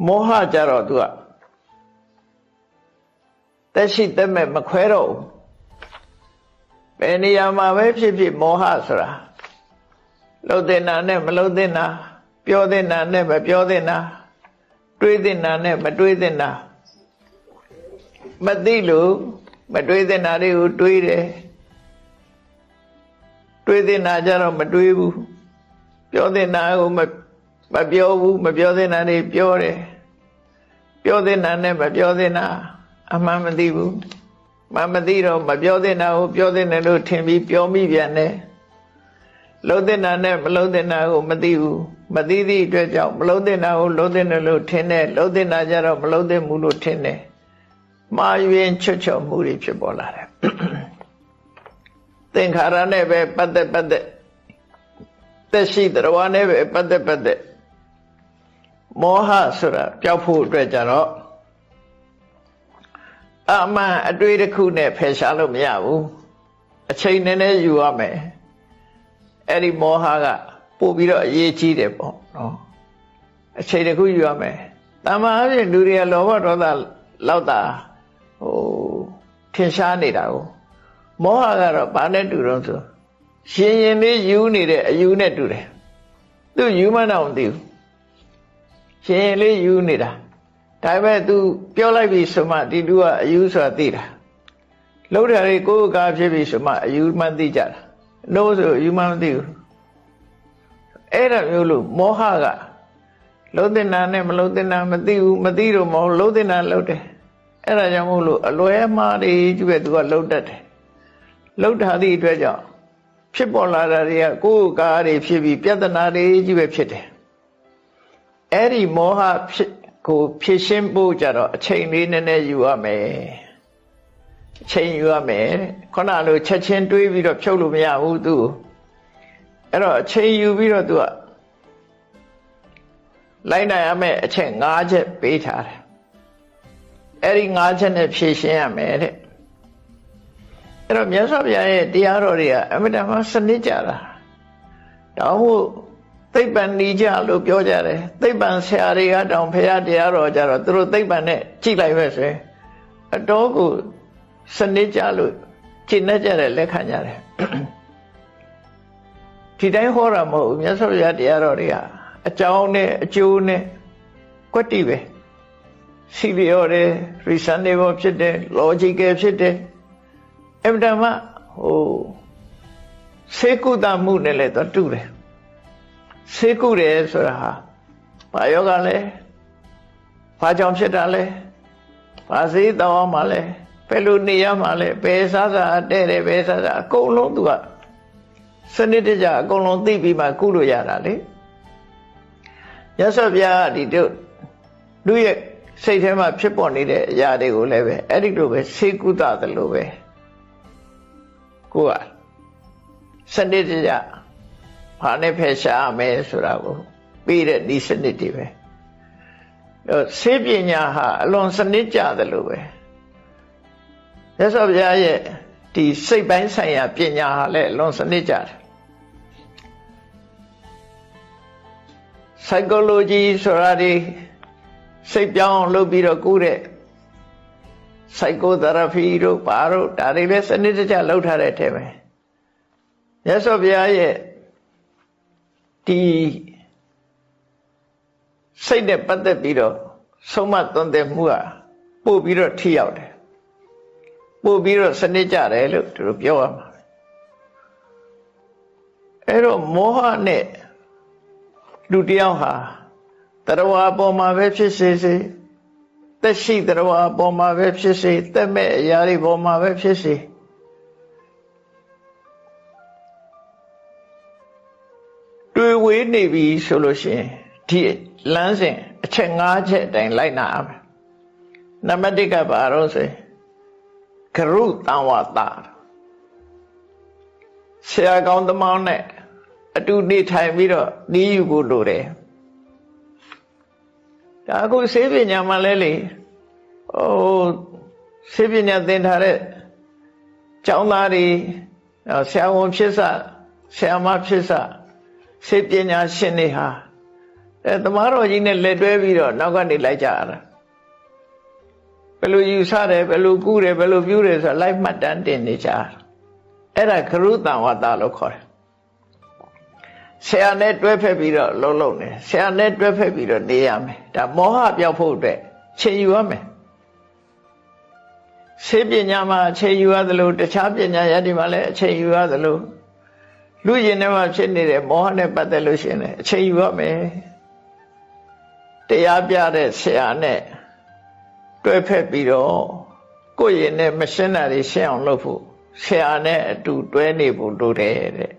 မောဟကြတော့သူကတက်ရှိတက်မဲ့မခွဲတော့ဘူးဘယ်နေရာမှာပဲဖြစ်ဖြစ်မောဟဆိုတာလှုပ်တဲ့နာနဲ့မလှုပ်တဲ့နာပြောတဲ့နာနဲ့မပြောတဲ့နာတွေးတဲ့နာနဲ့မတွေးတဲ့နာမသိလို့မတွေးတဲ့နာတွေကိုတွေးတယ်တွေးတဲ့နာကြတော့မတွေးဘူးပြောတဲ့နာကိုမပြောဘူးမပြောတဲ့နာတွေပြောတယ်ပြောတဲ့နာနဲ့မပြောတဲ့နာအမှန်မသိဘူးမသိတော့မပြောတဲ့နာကိုပြောတဲ့နာလို့ထင်ပြီးပြောမိပြန်တယ်လှုပ်တဲ့နာနဲ့မလှုပ်တဲ့နာကိုမသိဘူးမသိသည့်အတွက်ကြောင့်မလှုပ်တဲ့နာကိုလှုပ်တဲ့နာလို့ထင်တယ်လှုပ်တဲ့နာကြတော့မလှုပ်တဲ့မှုလို့ထင်တယ်မှားယွင်းချွတ်ချော်မှုတွေဖြစ်ပေါ်လာတယ်သင်္ခါရနဲ့ပဲပတ်သက်သက်ရှိတရားနဲ့ပဲပတ်သက်မောဟဆိုတာပျောက်ဖို့အတွက်ကြတော့အမှန်အတွေ့တစ်ခုနဲ့ဖယ်ရှားလို့မရဘူးအချိန်နည်းနည်းယူရမယ်အဲ့ဒီမောဟကပို့ပြီးတော့အရေးကြီးတယ်ပေါ့နော်အချိန်တစ်ခုယူရမယ်တမန်အပြင်လူတွေကလောဘဒေါသလောက်တာထင်ရှားနေတာကိုမောဟကတော့ဘာနဲ့တူတော့ဆိုရှင်ရင်လေးယူနေတဲ့အယူနဲ့တူတယ်သူယူမှန်းတော့မသိဘူးရှင်ရင်လေးယူနေတာဒါပေမဲ့ तू ပြောလိုက်ပြီဆိုမှဒီလူကအယူဆိုတာသိတာလှုပ်တယ်လေကိုယ်ကားဖြစ်ပြီဆိုမှအယူမှန်းသိကြတာလို့ဆိုအယူမှန်းမသိဘူးအဲ့ဒါမျိုးလို့မောဟကလှုပ်တဲ့နာနဲ့မလှုပ်တဲ့နာမသိဘူးမသိတော့မဟုတ်လှုပ်တဲ့နာလှုပ်တယ်အဲ့ဒါကြောင့်မို့လို့အလွဲမှားတွေကြီးပဲ तू ကလှုပ်တတ်တယ်လှုပ်တာသည့်အတွက်ကြောင့်ဖြစ်ပေါ်လာတာတွေကကိုယ်ကားတွေဖြစ်ပြီးပြဿနာတွေကြီးပဲဖြစ်တယ်အဲ့ဒီမောဟကိုဖြစ်ရှင်းဖို့ကြတော့အချိန်လေးနည်းနည်းယူရမယ်အချိန်ယူရမယ်ခုနလိုချက်ချင်းတွေးပြီးတော့ဖြုတ်လို့မရဘူးသူအဲ့တော့အချိန်ယူပြီးတော့သူကလိုက်နိုင်ရမယ်အချက်5ချက်ပေးထားတယ်အဲ့ဒီ5ချက်နဲ့ဖြည့်ရှင်းရမယ်တဲ့အဲ့တော့မြတ်စွာဘုရားရဲ့တရားတော်တွေကအမြဲတမ်းစနစ်ကြတာတောင်းဖို့သိပ္ပံနီးကြလို့ပြောကြတယ်သိပ္ပံဆရာတွေကတောင်ဖရာတရားတော်ကြတော့သူတို့သိပ္ပံနဲ့ကြည့်လိုက်ပဲဆိုရင်အတော်ကိုစနစ်ကြလို့ကျင့်တတ်ကြတယ်လက်ခံကြတယ်ဒီတိုင်းဟောတာမဟုတ်ဘူးမြတ်စွာဘုရားတရားတော်တွေကအကြောင်းနဲ့အကျိုးနဲ့ကွက်တိပဲစီလျော်တယ် reasonable ဖြစ်တယ် logical ဖြစ်တယ်အမှန်တမ်းစေကုသမှုနဲ့လည်းတော့တူတယ်စေကုတယ်ဆိုတာဟာဘာယောဂလဲဘာကြောင့်ဖြစ်တာလဲဘာစေးတောင်းမှလဲဘယ်လိုနေရမှလဲဘယ်စားစားတဲ့တယ်ဘယ်စားစားအကုန်လုံးသူကစနစ်တကျအကုန်လုံးသိပြီးမှကုလို့ရတာလေရသော်ဗျာဒီတို့လူရဲ့စိတ်ထဲမှာဖြစ်ပေါ်နေတဲ့အရာတွေကိုလည်းပဲအဲ့ဒီလိုပဲစေကုသတယ်လို့ပဲကိုကစနစ်တကျဘာနဲ့ဖယ်ရှားမယ်ဆိုတာကိုပြီးတဲ့ဒီစနစ်တွေပဲဆေးပညာဟာအလွန်စနစ်ကျတယ်လို့ပဲရသော်ဘုရားရဲ့ဒီစိတ်ပိုင်းဆိုင်ရာပညာဟာလည်းအလွန်စနစ်ကျတယ် psychology ဆိုတာဒီစိတ်ပြောင်းလုပ်ပြီးတော့ကုတဲ့ psychotherapy တို့ဘာတို့ဒါတွေလည်းစနစ်တကျလုပ်ထားတဲ့အထက်ပဲရသော်ဘုရားရဲ့ဒီစိတ်နဲ့ပတ်သက်ပြီးတော့ဆုံးမသွန်သင်မှုကပို့ပြီးတော့ထိရောက်တယ်ပို့ပြီးတော့စနစ်ကြတယ်လို့သူတို့ပြောရမှာအဲ့တော့မောဟနဲ့လူတယောက်ဟာတရားဝါပေါ်မှာပဲဖြစ်စေသက်ရှိတရားဝါပေါ်မှာပဲဖြစ်စေသက်မဲ့အရာတွေပေါ်မှာပဲဖြစ်စေတွေ့ဝေးနေပြီဆိုလို့ရှိရင်ဒီလမ်းစဉ်အချက်5ချက်အတိုင်းလိုက်နာရမယ်နံပါတ်1ကဘာလို့ဆိုကရုတံဝတာဆရာကောင်းသမောင်းနဲ့အတူနေထိုင်ပြီးတော့ဤယူဖို့လိုတယ်ဒါအခုဆေးပညာမှလည်းလေဆေးပညာသင်ထားတဲ့ကျောင်းသားတွေဆရာဝန်ဖြစ်စဆရာမဖြစ်စဆေးပညာရှင်တွေဟာ သမားတော်ကြီးနဲ့လက်တွဲပြီးတော့နောက်ကနေလိုက်ကြရတာဘယ်လိုယူဆတယ်ဘယ်လိုကူးတယ်ဘယ်လိုပြုတယ်ဆိုတာလိုက်မှတ်တမ်းတင်နေကြအဲ့ဒါခရုတံဝတ္တလို့ခေါ်တယ်ဆရာနဲ့တွဲဖက်ပြီးတော့လုံးနေဆရာနဲ့တွဲဖက်ပြီးတော့နေရမယ်ဒါမောဟပြောက်ဖို့အတွက်ချိန်ယူရမယ်ဆေးပညာမှာချိန်ယူရသလိုတခြားပညာရည်တွေမှာလည်းအချိန်ယူရသလိုလူရင်ထဲမှာဖြစ်နေတဲ့မောဟနဲ့ပတ်သက်လို့ရှိရင်အချိန်ယူရမယ်တရားပြတဲ့ဆရာနဲ့တွဲဖက်ပြီးတော့ကိုယ့်ရင်နဲ့မရှင်းတာတွေရှင်းအောင်လုပ်ဖို့ဆရာနဲ့အတူတွဲနေဖို့လိုတယ်တဲ့